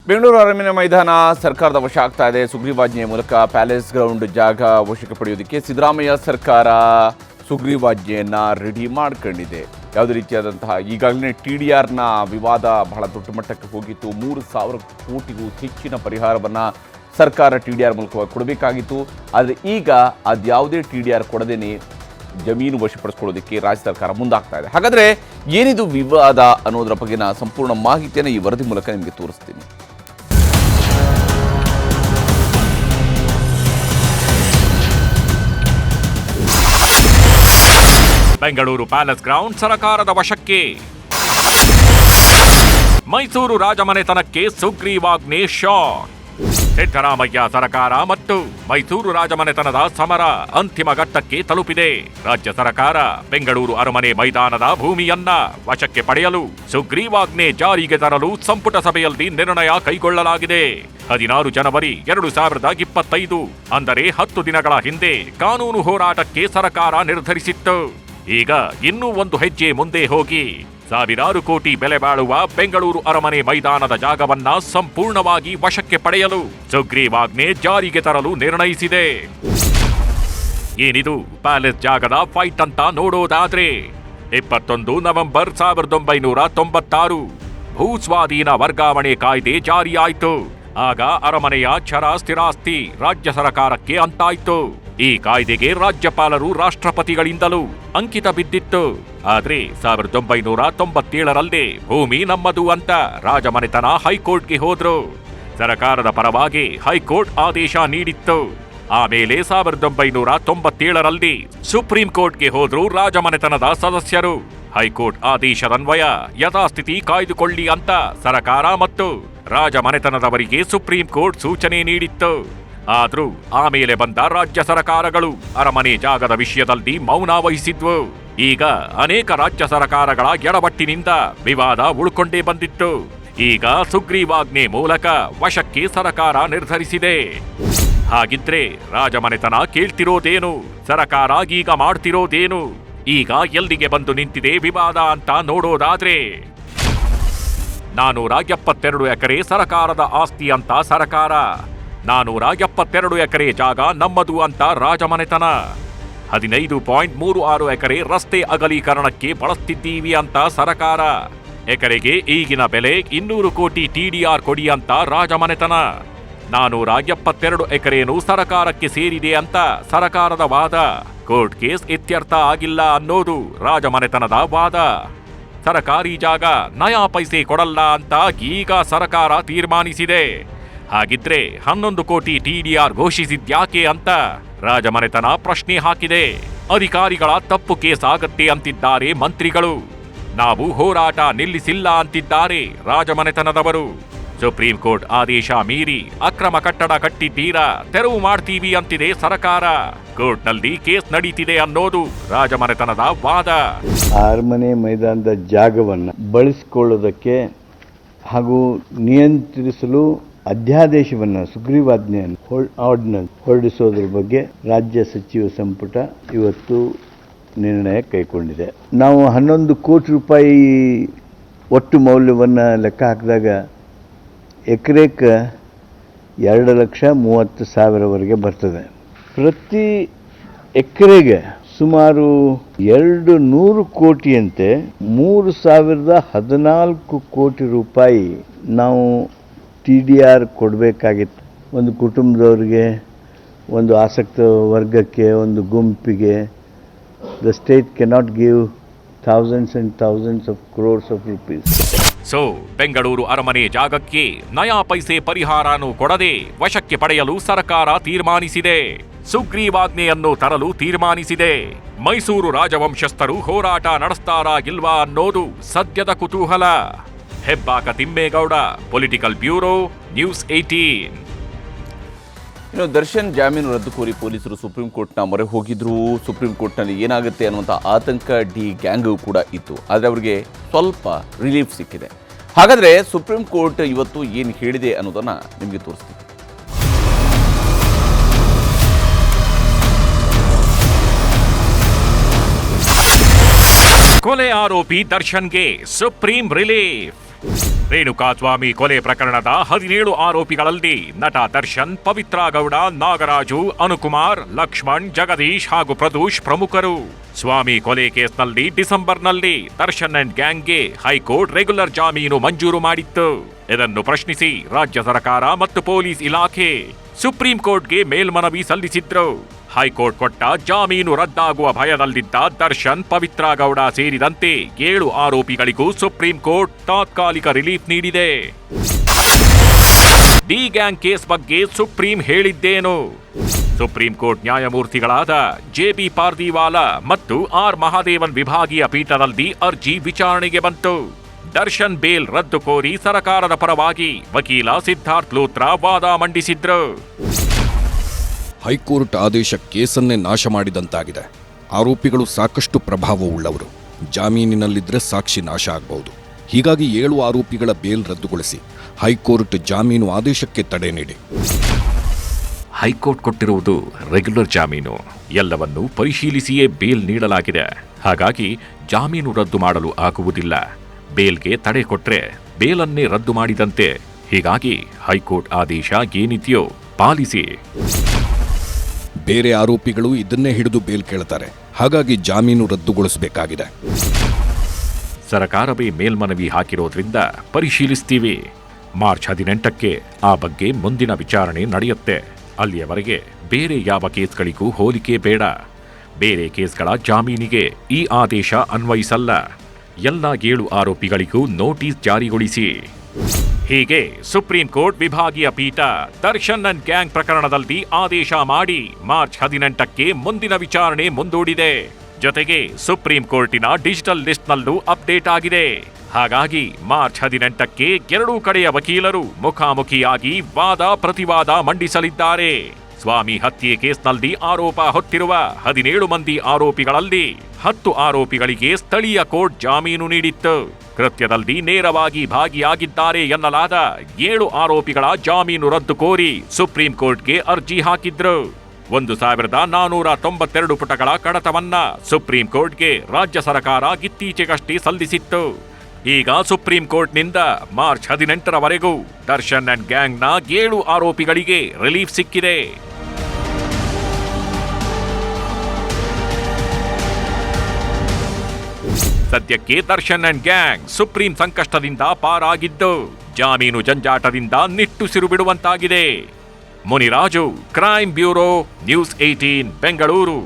ಬೆಂಗಳೂರು ಅರಮನೆ ಮೈದಾನ ಸರ್ಕಾರದ ವಶ ಆಗ್ತಾ ಇದೆ. ಸುಗ್ರೀವಾಜ್ಞೆಯ ಮೂಲಕ ಪ್ಯಾಲೇಸ್ ಗ್ರೌಂಡ್ ಜಾಗ ವಶಕ್ಕೆ ಪಡೆಯೋದಕ್ಕೆ ಸಿದ್ದರಾಮಯ್ಯ ಸರ್ಕಾರ ಸುಗ್ರೀವಾಜ್ಞೆಯನ್ನು ರೆಡಿ ಮಾಡ್ಕೊಂಡಿದೆ. ಯಾವುದೇ ರೀತಿಯಾದಂತಹ ಈಗಾಗಲೇ TDRನ ವಿವಾದ ಬಹಳ ದೊಡ್ಡ ಮಟ್ಟಕ್ಕೆ ಹೋಗಿತ್ತು. 3,000 ಕೋಟಿಗೂ ಹೆಚ್ಚಿನ ಪರಿಹಾರವನ್ನು ಸರ್ಕಾರ TDR ಮೂಲಕವಾಗಿ ಕೊಡಬೇಕಾಗಿತ್ತು. ಆದರೆ ಈಗ ಅದ್ಯಾವುದೇ TDR ಕೊಡದೇನೆ ಜಮೀನು ವಶಪಡಿಸ್ಕೊಳ್ಳೋದಕ್ಕೆ ರಾಜ್ಯ ಸರ್ಕಾರ ಮುಂದಾಗ್ತಾ ಇದೆ. ಹಾಗಾದರೆ ಏನಿದು ವಿವಾದ ಅನ್ನೋದರ ಬಗ್ಗೆನ ಸಂಪೂರ್ಣ ಮಾಹಿತಿಯನ್ನು ಈ ವರದಿ ಮೂಲಕ ನಿಮಗೆ ತೋರಿಸ್ತೀನಿ. ಬೆಂಗಳೂರು ಪ್ಯಾಲೇಸ್ ಗ್ರೌಂಡ್ ಸರಕಾರದ ವಶಕ್ಕೆ. ಮೈಸೂರು ರಾಜಮನೆತನಕ್ಕೆ ಸುಗ್ರೀವಾಜ್ಞೆ ಶಾಕ್. ಸಿದ್ದರಾಮಯ್ಯ ಸರ್ಕಾರ ಮತ್ತು ಮೈಸೂರು ರಾಜಮನೆತನದ ಸಮರ ಅಂತಿಮ ಘಟ್ಟಕ್ಕೆ ತಲುಪಿದೆ. ರಾಜ್ಯ ಸರ್ಕಾರ ಬೆಂಗಳೂರು ಅರಮನೆ ಮೈದಾನದ ಭೂಮಿಯನ್ನ ವಶಕ್ಕೆ ಪಡೆಯಲು ಸುಗ್ರೀವಾಜ್ಞೆ ಜಾರಿಗೆ ತರಲು ಸಂಪುಟ ಸಭೆಯಲ್ಲಿ ನಿರ್ಣಯ ಕೈಗೊಳ್ಳಲಾಗಿದೆ. 16 ಜನವರಿ 2025 ಅಂದರೆ 10 ದಿನಗಳ ಹಿಂದೆ ಕಾನೂನು ಹೋರಾಟಕ್ಕೆ ಸರ್ಕಾರ ನಿರ್ಧರಿಸಿತ್ತು. ಈಗ ಇನ್ನೂ ಒಂದು ಹೆಜ್ಜೆ ಮುಂದೆ ಹೋಗಿ ಸಾವಿರಾರು ಕೋಟಿ ಬೆಲೆ ಬಾಳುವ ಬೆಂಗಳೂರು ಅರಮನೆ ಮೈದಾನದ ಜಾಗವನ್ನ ಸಂಪೂರ್ಣವಾಗಿ ವಶಕ್ಕೆ ಪಡೆಯಲು ಸುಗ್ರೀವಾಜ್ಞೆ ಜಾರಿಗೆ ತರಲು ನಿರ್ಣಯಿಸಿದೆ. ಏನಿದು ಪ್ಯಾಲೇಸ್ ಜಾಗದ ಫೈಟ್ ಅಂತ ನೋಡೋದಾದ್ರೆ 21 ನವೆಂಬರ್ 1996 ಭೂಸ್ವಾಧೀನ ವರ್ಗಾವಣೆ ಕಾಯ್ದೆ ಜಾರಿಯಾಯಿತು. ಆಗ ಅರಮನೆಯ ಚರ ಸ್ಥಿರಾಸ್ತಿ ರಾಜ್ಯ ಸರ್ಕಾರಕ್ಕೆ ಅಂತಾಯ್ತು. ಈ ಕಾಯ್ದೆಗೆ ರಾಜ್ಯಪಾಲರು ರಾಷ್ಟ್ರಪತಿಗಳಿಂದಲೂ ಅಂಕಿತ ಬಿದ್ದಿತ್ತು. ಆದ್ರೆ 1997ರಲ್ಲಿ ಭೂಮಿ ನಮ್ಮದು ಅಂತ ರಾಜಮನೆತನ ಹೈಕೋರ್ಟ್ಗೆ ಹೋದ್ರು. ಸರ್ಕಾರದ ಪರವಾಗಿ ಹೈಕೋರ್ಟ್ ಆದೇಶ ನೀಡಿತ್ತು. ಆಮೇಲೆ 1997ರಲ್ಲಿ ಸುಪ್ರೀಂ ಕೋರ್ಟ್ಗೆ ಹೋದ್ರು ರಾಜಮನೆತನದ ಸದಸ್ಯರು. ಹೈಕೋರ್ಟ್ ಆದೇಶದನ್ವಯ ಯಥಾಸ್ಥಿತಿ ಕಾಯ್ದುಕೊಳ್ಳಿ ಅಂತ ಸರ್ಕಾರ ಮತ್ತು ರಾಜಮನೆತನದವರಿಗೆ ಸುಪ್ರೀಂ ಕೋರ್ಟ್ ಸೂಚನೆ ನೀಡಿತ್ತು. ಆದ್ರೂ ಆಮೇಲೆ ಬಂದ ರಾಜ್ಯ ಸರ್ಕಾರಗಳು ಅರಮನೆ ಜಾಗದ ವಿಷಯದಲ್ಲಿ ಮೌನ ವಹಿಸಿದ್ವು. ಈಗ ಅನೇಕ ರಾಜ್ಯ ಸರ್ಕಾರಗಳ ಎಡವಟ್ಟಿನಿಂದ ವಿವಾದ ಉಳ್ಕೊಂಡೇ ಬಂದಿತ್ತು. ಈಗ ಸುಗ್ರೀವಾಜ್ಞೆ ಮೂಲಕ ವಶಕ್ಕೆ ಸರ್ಕಾರ ನಿರ್ಧರಿಸಿದೆ. ಹಾಗಿದ್ರೆ ರಾಜಮನೆತನ ಕೇಳ್ತಿರೋದೇನು? ಸರ್ಕಾರ ಈಗ ಮಾಡ್ತಿರೋದೇನು? ಈಗ ಎಲ್ಲಿಗೆ ಬಂದು ನಿಂತಿದೆ ವಿವಾದ ಅಂತ ನೋಡೋದಾದ್ರೆ 472 ಎಕರೆ ಸರ್ಕಾರದ ಆಸ್ತಿ ಅಂತ ಸರ್ಕಾರ, 472 ಎಕರೆ ಜಾಗ ನಮ್ಮದು ಅಂತ ರಾಜಮನೆತನ, 15.36 ಎಕರೆ ರಸ್ತೆ ಅಗಲೀಕರಣಕ್ಕೆ ಬಳಸ್ತಿದ್ದೀವಿ ಅಂತ ಸರ್ಕಾರ, ಎಕರೆಗೆ ಈಗಿನ ಬೆಲೆ 200 ಕೋಟಿ TDR ಕೊಡಿ ಅಂತ ರಾಜಮನೆತನ, 472 ಎಕರೆಯನ್ನು ಸರ್ಕಾರಕ್ಕೆ ಸೇರಿದೆ ಅಂತ ಸರ್ಕಾರದ ವಾದ. ಕೋರ್ಟ್ ಕೇಸ್ ಇತ್ಯರ್ಥ ಆಗಿಲ್ಲ ಅನ್ನೋದು ರಾಜಮನೆತನದ ವಾದ. ಸರ್ಕಾರಿ ಜಾಗ ನಯಾ ಪೈಸೆ ಕೊಡಲ್ಲ ಅಂತ ಈಗ ಸರ್ಕಾರ ತೀರ್ಮಾನಿಸಿದೆ. ಹಾಗಿದ್ರೆ 11 ಕೋಟಿ TDR ಘೋಷಿಸಿದ್ಯಾಕೆ ಅಂತ ರಾಜಮನೆತನ ಪ್ರಶ್ನೆ ಹಾಕಿದೆ. ಅಧಿಕಾರಿಗಳ ತಪ್ಪು ಕೇಸ್ ಆಗತ್ತೆ ಅಂತಿದ್ದಾರೆ ಮಂತ್ರಿಗಳು. ನಾವು ಹೋರಾಟ ನಿಲ್ಲಿಸಿಲ್ಲ ಅಂತಿದ್ದಾರೆ ರಾಜಮನೆತನದವರು. ಸುಪ್ರೀಂ ಕೋರ್ಟ್ ಆದೇಶ ಮೀರಿ ಅಕ್ರಮ ಕಟ್ಟಡ ಕಟ್ಟಿದ್ದೀರಾ, ತೆರವು ಮಾಡ್ತೀವಿ ಅಂತಿದೆ ಸರ್ಕಾರ. ಕೋರ್ಟ್ನಲ್ಲಿ ಕೇಸ್ ನಡೀತಿದೆ ಅನ್ನೋದು ರಾಜಮನೆತನದ ವಾದ. ಅರಮನೆ ಮೈದಾನದ ಜಾಗವನ್ನು ಬಳಸಿಕೊಳ್ಳೋದಕ್ಕೆ ಹಾಗೂ ನಿಯಂತ್ರಿಸಲು ಅಧ್ಯಾದೇಶವನ್ನು ಸುಗ್ರೀವಾಜ್ಞೆಯನ್ನು ಆರ್ಡಿನನ್ಸ್ ಹೊರಡಿಸೋದ್ರ ಬಗ್ಗೆ ರಾಜ್ಯ ಸಚಿವ ಸಂಪುಟ ಇವತ್ತು ನಿರ್ಣಯ ಕೈಗೊಂಡಿದೆ. ನಾವು 11 ಕೋಟಿ ರೂಪಾಯಿ ಒಟ್ಟು ಮೌಲ್ಯವನ್ನು ಲೆಕ್ಕ ಹಾಕಿದಾಗ ಎಕರೆಕ್ಕೆ 2,30,000ವರೆಗೆ ಬರ್ತದೆ. ಪ್ರತಿ ಎಕರೆಗೆ ಸುಮಾರು 200 ಕೋಟಿಯಂತೆ 3,014 ಕೋಟಿ ರೂಪಾಯಿ ನಾವು TDR ಕೊಡಬೇಕಾಗಿತ್ತು. ಒಂದು ಕುಟುಂಬದವ್ರಿಗೆ, ಒಂದು ಆಸಕ್ತ ವರ್ಗಕ್ಕೆ, ಒಂದು ಗುಂಪಿಗೆ. The state cannot give thousands and thousands of crores of rupees. So Bengaluru ಅರಮನೆ ಜಾಗಕ್ಕೆ ನಯಾ ಪೈಸೆ ಪರಿಹಾರನೂ ಕೊಡದೆ ವಶಕ್ಕೆ ಪಡೆಯಲು ಸರ್ಕಾರ ತೀರ್ಮಾನಿಸಿದೆ. ಸುಗ್ರೀವಾಜ್ಞೆಯನ್ನು ತರಲು ತೀರ್ಮಾನಿಸಿದೆ. ಮೈಸೂರು ರಾಜವಂಶಸ್ಥರು ಹೋರಾಟ ನಡೆಸ್ತಾರಾ ಇಲ್ವಾ ಅನ್ನೋದು ಸದ್ಯದ ಕುತೂಹಲ. Hebbaka Thimmegowda, political bureau, news 18. ಇನ್ನು ದರ್ಶನ್ ಜಾಮೀನು ರದ್ದು ಕೋರಿ ಪೊಲೀಸರು ಸುಪ್ರೀಂ ಕೋರ್ಟ್ನ ಮೊರೆ ಹೋಗಿದ್ರು. ಸುಪ್ರೀಂ ಕೋರ್ಟ್ನಲ್ಲಿ ಏನಾಗುತ್ತೆ ಅನ್ನುವಂಥ ಆತಂಕ ಡಿ ಗ್ಯಾಂಗ್ ಕೂಡ ಇತ್ತು. ಆದರೆ ಅವರಿಗೆ ಸ್ವಲ್ಪ ರಿಲೀಫ್ ಸಿಕ್ಕಿದೆ. ಹಾಗಾದರೆ ಸುಪ್ರೀಂ ಕೋರ್ಟ್ ಇವತ್ತು ಏನು ಹೇಳಿದೆ ಅನ್ನೋದನ್ನು ನಿಮಗೆ ತೋರಿಸ್ತೀನಿ. ಕೊಲೆ ಆರೋಪಿ ದರ್ಶನ್ಗೆ ಸುಪ್ರೀಂ ರಿಲೀಫ್. ರೇಣುಕಾಸ್ವಾಮಿ ಕೊಲೆ ಪ್ರಕರಣದ 17 ಆರೋಪಿಗಳಲ್ಲಿ ನಟ ದರ್ಶನ್, ಪವಿತ್ರ ಗೌಡ, ನಾಗರಾಜು, ಅನುಕುಮಾರ್, ಲಕ್ಷ್ಮಣ್, ಜಗದೀಶ್ ಹಾಗೂ ಪ್ರದೂಷ್ ಪ್ರಮುಖರು. ಸ್ವಾಮಿ ಕೊಲೆ ಕೇಸ್ನಲ್ಲಿ ಡಿಸೆಂಬರ್ನಲ್ಲಿ ದರ್ಶನ್ ಅಂಡ್ ಗ್ಯಾಂಗ್ಗೆ ಹೈಕೋರ್ಟ್ ರೆಗ್ಯುಲರ್ ಜಾಮೀನು ಮಂಜೂರು ಮಾಡಿತ್ತು. ಇದನ್ನು ಪ್ರಶ್ನಿಸಿ ರಾಜ್ಯ ಸರ್ಕಾರ ಮತ್ತು ಪೊಲೀಸ್ ಇಲಾಖೆ ಸುಪ್ರೀಂ ಕೋರ್ಟ್ಗೆ ಮೇಲ್ಮನವಿ ಸಲ್ಲಿಸಿದ್ರು. ಹೈಕೋರ್ಟ್ ಕೊಟ್ಟ ಜಾಮೀನು ರದ್ದಾಗುವ ಭಯದಲ್ಲಿದ್ದ ದರ್ಶನ್, ಪವಿತ್ರ ಗೌಡ ಸೇರಿದಂತೆ 7 ಆರೋಪಿಗಳಿಗೂ ಸುಪ್ರೀಂ ಕೋರ್ಟ್ ತಾತ್ಕಾಲಿಕ ರಿಲೀಫ್ ನೀಡಿದೆ. ಡಿ ಗ್ಯಾಂಗ್ ಕೇಸ್ ಬಗ್ಗೆ ಸುಪ್ರೀಂ ಹೇಳಿದ್ದೇನು? ಸುಪ್ರೀಂ ಕೋರ್ಟ್ ನ್ಯಾಯಮೂರ್ತಿಗಳಾದ ಜೆ.ಬಿ. ಪಾರ್ದಿವಾಲಾ ಮತ್ತು ಆರ್. ಮಹಾದೇವನ್ ವಿಭಾಗೀಯ ಪೀಠದಲ್ಲಿ ಅರ್ಜಿ ವಿಚಾರಣೆಗೆ ಬಂತು. ದರ್ಶನ್ ಬೇಲ್ ರದ್ದು ಕೋರಿ ಸರ್ಕಾರದ ಪರವಾಗಿ ವಕೀಲ ಸಿದ್ಧಾರ್ಥ್ ಲೂತ್ರಾ ವಾದ ಮಂಡಿಸಿದ್ರು. ಹೈಕೋರ್ಟ್ ಆದೇಶ ಕೇಸನ್ನೇ ನಾಶ ಮಾಡಿದಂತಾಗಿದೆ. ಆರೋಪಿಗಳು ಸಾಕಷ್ಟು ಪ್ರಭಾವವುಳ್ಳವರು. ಜಾಮೀನಿನಲ್ಲಿದ್ದರೆ ಸಾಕ್ಷಿ ನಾಶ ಆಗಬಹುದು. ಹೀಗಾಗಿ 7 ಆರೋಪಿಗಳ ಬೇಲ್ ರದ್ದುಗೊಳಿಸಿ ಹೈಕೋರ್ಟ್ ಜಾಮೀನು ಆದೇಶಕ್ಕೆ ತಡೆ ನೀಡಿ. ಹೈಕೋರ್ಟ್ ಕೊಟ್ಟಿರುವುದು ರೆಗ್ಯುಲರ್ ಜಾಮೀನು. ಎಲ್ಲವನ್ನೂ ಪರಿಶೀಲಿಸಿಯೇ ಬೇಲ್ ನೀಡಲಾಗಿದೆ. ಹಾಗಾಗಿ ಜಾಮೀನು ರದ್ದು ಮಾಡಲು ಆಗುವುದಿಲ್ಲ. ಬೇಲ್ಗೆ ತಡೆ ಕೊಟ್ರೆ ಬೇಲನ್ನೇ ರದ್ದು ಮಾಡಿದಂತೆ. ಹೀಗಾಗಿ ಹೈಕೋರ್ಟ್ ಆದೇಶ ಏನಿದೆಯೋ ಪಾಲಿಸಿ. ಬೇರೆ ಆರೋಪಿಗಳು ಇದನ್ನೇ ಹಿಡಿದು ಬೇಲ್ ಕೇಳ್ತಾರೆ. ಹಾಗಾಗಿ ಜಾಮೀನು ರದ್ದುಗೊಳಿಸಬೇಕಾಗಿದೆ. ಸರ್ಕಾರವೇ ಮೇಲ್ಮನವಿ ಹಾಕಿರೋದ್ರಿಂದ ಪರಿಶೀಲಿಸ್ತೀವಿ. ಮಾರ್ಚ್ 18ಕ್ಕೆ ಆ ಬಗ್ಗೆ ಮುಂದಿನ ವಿಚಾರಣೆ ನಡೆಯುತ್ತೆ. ಅಲ್ಲಿಯವರೆಗೆ ಬೇರೆ ಯಾವ ಕೇಸ್ಗಳಿಗೂ ಹೋಲಿಕೆ ಬೇಡ. ಬೇರೆ ಕೇಸ್ಗಳ ಜಾಮೀನಿಗೆ ಈ ಆದೇಶ ಅನ್ವಯಿಸಲ್ಲ. ಎಲ್ಲ 7 ಆರೋಪಿಗಳಿಗೂ ನೋಟಿಸ್ ಜಾರಿಗೊಳಿಸಿ. ಹೀಗೆ ಸುಪ್ರೀಂ ಕೋರ್ಟ್ ವಿಭಾಗೀಯ ಪೀಠ ದರ್ಶನ್ ಅಂಡ್ ಗ್ಯಾಂಗ್ ಪ್ರಕರಣದಲ್ಲಿ ಆದೇಶ ಮಾಡಿ ಮಾರ್ಚ್ 18ಕ್ಕೆ ಮುಂದಿನ ವಿಚಾರಣೆ ಮುಂದೂಡಿದೆ. ಜೊತೆಗೆ ಸುಪ್ರೀಂ ಕೋರ್ಟಿನ ಡಿಜಿಟಲ್ ಲಿಸ್ಟ್ನಲ್ಲೂ ಅಪ್ಡೇಟ್ ಆಗಿದೆ. ಹಾಗಾಗಿ ಮಾರ್ಚ್ 18ಕ್ಕೆ 2 ಕಡೆಯ ವಕೀಲರು ಮುಖಾಮುಖಿಯಾಗಿ ವಾದ ಪ್ರತಿವಾದ ಮಂಡಿಸಲಿದ್ದಾರೆ. ಸ್ವಾಮಿ ಹತ್ಯೆ ಕೇಸ್ನಲ್ಲಿ ಆರೋಪ ಹೊತ್ತಿರುವ 17 ಮಂದಿ ಆರೋಪಿಗಳಲ್ಲಿ 10 ಆರೋಪಿಗಳಿಗೆ ಸ್ಥಳೀಯ ಕೋರ್ಟ್ ಜಾಮೀನು ನೀಡಿತ್ತು. ಕೃತ್ಯದಲ್ಲಿ ನೇರವಾಗಿ ಭಾಗಿಯಾಗಿದ್ದಾರೆ ಎನ್ನಲಾದ 7 ಆರೋಪಿಗಳ ಜಾಮೀನು ರದ್ದು ಕೋರಿ ಸುಪ್ರೀಂ ಕೋರ್ಟ್ಗೆ ಅರ್ಜಿ ಹಾಕಿದ್ರು. 1492 ಪುಟಗಳ ಕಡತವನ್ನ ಸುಪ್ರೀಂ ಕೋರ್ಟ್ಗೆ ರಾಜ್ಯ ಸರ್ಕಾರ ಇತ್ತೀಚೆಗಷ್ಟೇ ಸಲ್ಲಿಸಿತ್ತು. ಈಗ ಸುಪ್ರೀಂ ಕೋರ್ಟ್ನಿಂದ ಮಾರ್ಚ್ 18ರವರೆಗೂ ದರ್ಶನ್ ಅಂಡ್ ಗ್ಯಾಂಗ್ನ 7 ಆರೋಪಿಗಳಿಗೆ ರಿಲೀಫ್ ಸಿಕ್ಕಿದೆ. ಸದ್ಯಕ್ಕೆ ದರ್ಶನ್ ಅಂಡ್ ಗ್ಯಾಂಗ್ ಸುಪ್ರೀಂ ಸಂಕಷ್ಟದಿಂದ ಪಾರಾಗಿದ್ದು ಜಾಮೀನು ಜಂಜಾಟದಿಂದ ನಿಟ್ಟುಸಿರು ಬಿಡುವಂತಾಗಿದೆ. Muniraju, crime bureau, news 18 Bengaluru.